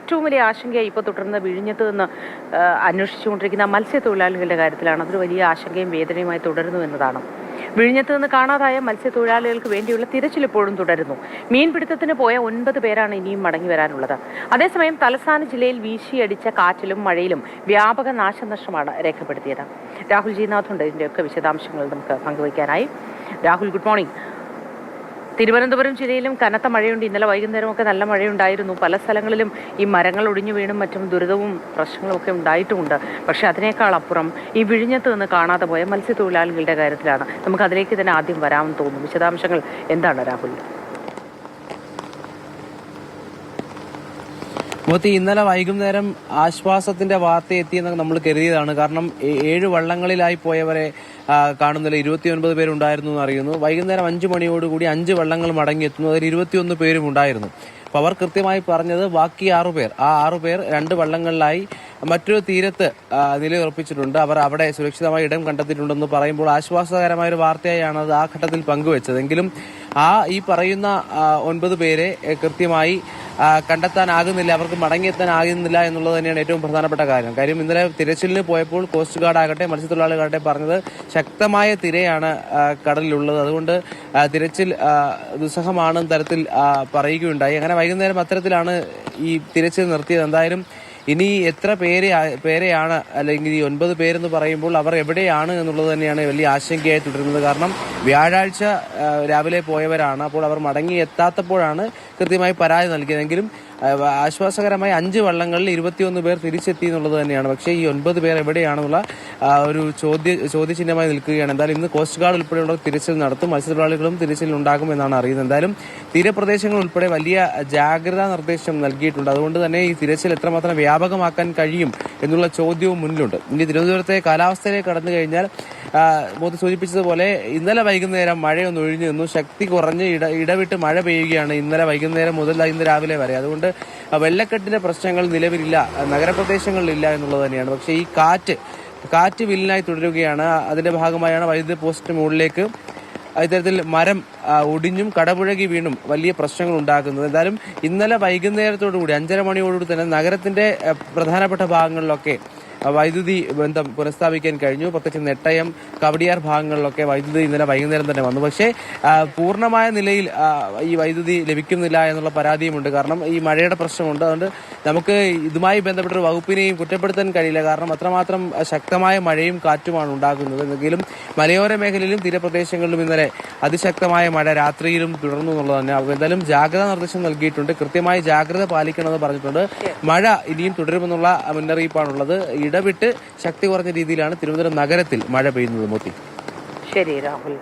ഏറ്റവും വലിയ ആശങ്കയായി ഇപ്പോൾ തുടർന്ന് വിഴിഞ്ഞത്ത് നിന്ന് അന്വേഷിച്ചുകൊണ്ടിരിക്കുന്ന മത്സ്യത്തൊഴിലാളികളുടെ കാര്യത്തിലാണ്. അതൊരു വലിയ ആശങ്കയും വേദനയുമായി തുടരുന്നു എന്നതാണ്. വിഴിഞ്ഞത്ത് നിന്ന് കാണാതായ മത്സ്യത്തൊഴിലാളികൾക്ക് വേണ്ടിയുള്ള തിരച്ചിൽ ഇപ്പോഴും തുടരുന്നു. മീൻപിടുത്തത്തിന് പോയ 9 പേരാണ് ഇനിയും മടങ്ങി വരാനുള്ളത്. അതേസമയം തലസ്ഥാന ജില്ലയിൽ വീശിയടിച്ച കാറ്റിലും മഴയിലും വ്യാപക നാശനഷ്ടമാണ് രേഖപ്പെടുത്തിയത്. രാഹുൽ ജി നാഥുണ്ട് ഇതിൻ്റെയൊക്കെ വിശദാംശങ്ങൾ നമുക്ക് പങ്കുവയ്ക്കാനായി. Rahul, good morning. തിരുവനന്തപുരം ജില്ലയിലും കനത്ത മഴയുണ്ട്. ഇന്നലെ വൈകുന്നേരമൊക്കെ നല്ല മഴയുണ്ടായിരുന്നു. പല സ്ഥലങ്ങളിലും ഈ മരങ്ങൾ ഒടിഞ്ഞു വീണും മറ്റും ദുരിതവും പ്രശ്നങ്ങളും ഒക്കെ ഉണ്ടായിട്ടുമുണ്ട്. പക്ഷേ അതിനേക്കാൾ അപ്പുറം ഈ വിഴിഞ്ഞത്ത് നിന്ന് കാണാതെ പോയ മത്സ്യത്തൊഴിലാളികളുടെ കാര്യത്തിലാണ്. നമുക്ക് അതിലേക്ക് തന്നെ ആദ്യം വരാമെന്ന് തോന്നുന്നു. വിശദാംശങ്ങൾ എന്താണ് രാഹുൽ? മോത്തി, ഇന്നലെ വൈകുന്നേരം ആശ്വാസത്തിന്റെ വാർത്ത എത്തിയെന്ന് നമ്മൾ കരുതിയതാണ്. കാരണം 7 വള്ളങ്ങളിലായി പോയവരെ കാണുന്നില്ല. 29 പേരുണ്ടായിരുന്നു എന്ന് അറിയുന്നു. വൈകുന്നേരം 5 മണിയോടുകൂടി 5 വള്ളങ്ങൾ മടങ്ങിയെത്തുന്നു. അതിൽ 21 പേരും ഉണ്ടായിരുന്നു. അപ്പോൾ അവർ കൃത്യമായി പറഞ്ഞത് ബാക്കി 6 പേർ, ആ 6 പേർ 2 വള്ളങ്ങളിലായി മറ്റൊരു തീരത്ത് നിലയുറപ്പിച്ചിട്ടുണ്ട്. അവർ അവിടെ സുരക്ഷിതമായി ഇടം കണ്ടെത്തിയിട്ടുണ്ടെന്ന് പറയുമ്പോൾ ആശ്വാസകരമായ ഒരു വാർത്തയായാണ് അത് ആ ഘട്ടത്തിൽ പങ്കുവച്ചത്. എങ്കിലും ഈ പറയുന്ന 9 പേരെ കൃത്യമായി കണ്ടെത്താനാകുന്നില്ല, അവർക്ക് മടങ്ങിയെത്താനാകുന്നില്ല എന്നുള്ളത് തന്നെയാണ് ഏറ്റവും പ്രധാനപ്പെട്ട കാര്യം. ഇന്നലെ തിരച്ചിലിന് പോയപ്പോൾ കോസ്റ്റ് ഗാർഡ് ആകട്ടെ മത്സ്യത്തൊഴിലാളികളാകട്ടെ പറഞ്ഞത് ശക്തമായ തിരയാണ് കടലിലുള്ളത്, അതുകൊണ്ട് തിരച്ചിൽ ദുസ്സഹമാണെന്ന തരത്തിൽ പറയുകയുണ്ടായി. അങ്ങനെ വൈകുന്നേരം അത്തരത്തിലാണ് ഈ തിരച്ചിൽ നിർത്തിയത്. എന്തായാലും ഇനി എത്ര പേരെയാണ് അല്ലെങ്കിൽ ഈ 9 പേരെന്ന് പറയുമ്പോൾ അവർ എവിടെയാണ് എന്നുള്ളത് തന്നെയാണ് വലിയ ആശങ്കയായി തുടരുന്നത്. കാരണം വ്യാഴാഴ്ച രാവിലെ പോയവരാണ്. അപ്പോൾ അവർ മടങ്ങി എത്താത്തപ്പോഴാണ് കൃത്യമായി പരാതി നൽകിയതെങ്കിലും ആശ്വാസകരമായി 5 വള്ളങ്ങളിൽ 21 പേർ തിരിച്ചെത്തി എന്നുള്ളത് തന്നെയാണ്. പക്ഷേ ഈ 9 പേർ എവിടെയാണെന്നുള്ള ഒരു ചോദ്യചിഹ്നമായി നിൽക്കുകയാണ്. എന്തായാലും ഇന്ന് കോസ്റ്റ് ഗാർഡ് ഉൾപ്പെടെയുള്ള തിരച്ചിൽ നടത്തും. മത്സ്യത്തൊഴിലാളികളും തിരച്ചിലുണ്ടാകും എന്നാണ് അറിയുന്നത്. എന്തായാലും തീരപ്രദേശങ്ങൾ ഉൾപ്പെടെ വലിയ ജാഗ്രതാ നിർദ്ദേശം നൽകിയിട്ടുണ്ട്. അതുകൊണ്ട് തന്നെ ഈ തിരച്ചിൽ എത്രമാത്രം വ്യാപകമാക്കാൻ കഴിയും എന്നുള്ള ചോദ്യവും മുന്നിലുണ്ട്. ഇനി തിരുവനന്തപുരത്തെ കാലാവസ്ഥയിലേക്ക് കടന്നു കഴിഞ്ഞാൽ മോദി സൂചിപ്പിച്ചതുപോലെ ഇന്നലെ വൈകുന്നേരം മഴയൊന്ന് ഒഴിഞ്ഞു നിന്നു. ശക്തി കുറഞ്ഞ് ഇടവിട്ട് മഴ പെയ്യുകയാണ് ഇന്നലെ വൈകുന്നേരം മുതൽ ഇന്ന് രാവിലെ വരെ. അതുകൊണ്ട് വെള്ളക്കെട്ടിന്റെ പ്രശ്നങ്ങൾ നിലവിലില്ല, നഗരപ്രദേശങ്ങളിലില്ല എന്നുള്ളത് തന്നെയാണ്. പക്ഷേ ഈ കാറ്റ് വില്ലനായി തുടരുകയാണ്. അതിന്റെ ഭാഗമായാണ് വൈദ്യുതി പോസ്റ്റിന് മുകളിലേക്ക് ഇത്തരത്തിൽ മരം ഒടിഞ്ഞും കടപുഴകി വീണും വലിയ പ്രശ്നങ്ങൾ ഉണ്ടാക്കുന്നത്. എന്തായാലും ഇന്നലെ വൈകുന്നേരത്തോടുകൂടി 5:30 മണിയോടുകൂടി തന്നെ നഗരത്തിന്റെ പ്രധാനപ്പെട്ട ഭാഗങ്ങളിലൊക്കെ വൈദ്യുതി ബന്ധം പുനഃസ്ഥാപിക്കാൻ കഴിഞ്ഞു. പ്രത്യേകിച്ച് നെട്ടയം, കവടിയാർ ഭാഗങ്ങളിലൊക്കെ വൈദ്യുതി ഇന്നലെ വൈകുന്നേരം തന്നെ വന്നു. പക്ഷേ പൂർണ്ണമായ നിലയിൽ ഈ വൈദ്യുതി ലഭിക്കുന്നില്ല എന്നുള്ള പരാതിയുമുണ്ട്. കാരണം ഈ മഴയുടെ പ്രശ്നമുണ്ട്. അതുകൊണ്ട് നമുക്ക് ഇതുമായി ബന്ധപ്പെട്ട ഒരു വകുപ്പിനെയും കുറ്റപ്പെടുത്താൻ കഴിയില്ല. കാരണം അത്രമാത്രം ശക്തമായ മഴയും കാറ്റുമാണ് ഉണ്ടാകുന്നത്. എങ്കിലും മലയോര മേഖലയിലും തീരപ്രദേശങ്ങളിലും ഇന്നലെ അതിശക്തമായ മഴ രാത്രിയിലും തുടർന്നു എന്നുള്ളത് തന്നെ. എന്തായാലും ജാഗ്രതാ നിർദ്ദേശം നൽകിയിട്ടുണ്ട്. കൃത്യമായി ജാഗ്രത പാലിക്കണമെന്ന് പറഞ്ഞിട്ടുണ്ട്. മഴ ഇനിയും തുടരുമെന്നുള്ള മുന്നറിയിപ്പാണുള്ളത്. ഇടവിട്ട് ശക്തി കുറഞ്ഞ രീതിയിലാണ് തിരുവനന്തപുരം നഗരത്തിൽ മഴ പെയ്യുന്നത്. മോത്തി, ശരി രാഹുൽ.